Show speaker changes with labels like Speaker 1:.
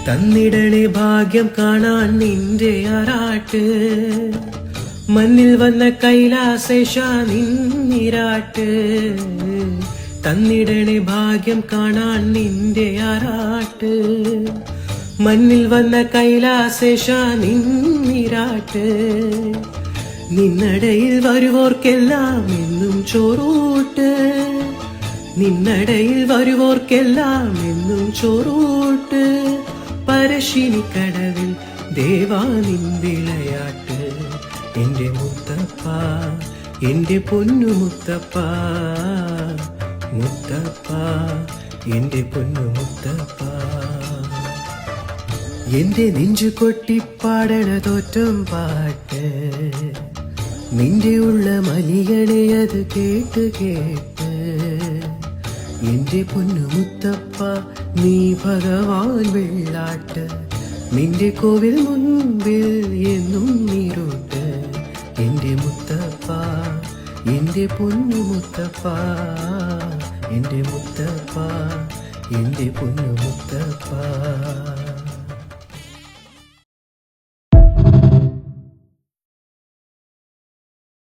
Speaker 1: തന്നിടണേ ഭാഗ്യം കാണാൻ നിന്റെ ആറാട്ട്, മണ്ണിൽ വന്ന കൈലാസേശ നിന്നിരാട്ട്. തന്നിടണേ ഭാഗ്യം കാണാൻ നിന്റെ ആറാട്ട്, മണ്ണിൽ വന്ന കൈലാസേശ നിന്നിരാട്ട്. നിന്നടയിൽ വരുവോർക്കെല്ലാം എന്നും ചോറൂട്ട്, നിന്നടയിൽ വരുവോർക്കെല്ലാം എന്നും ചോറൂട്ട്. പരശിനിക്കടവിൽ ദേവാ നിൻ വിളയാട്ട്. എന്റെ മുത്തപ്പ, എന്റെ പൊന്നു മുത്തപ്പ, മുത്തപ്പ, എന്റെ പൊന്നു മുത്തപ്പ. എന്റെ നെഞ്ചു കൊട്ടിപ്പാടണ തോറ്റം പാട്ട്, നിന്റെ ഉള്ള മലികളെ അത് കേട്ട് കേട്ട്. എന്റെ പൊന്നു മുത്തപ്പ, നീ ഭഗവാൻ വെള്ളാട്ട്. നിന്റെ കോവിൽ മുൻപിൽ എന്നും നീരോട്ട്. എന്റെ മുത്തപ്പ, എന്റെ പൊന്നു മുത്തപ്പ, എന്റെ മുത്തപ്പ, എന്റെ പൊന്നു മുത്തപ്പ.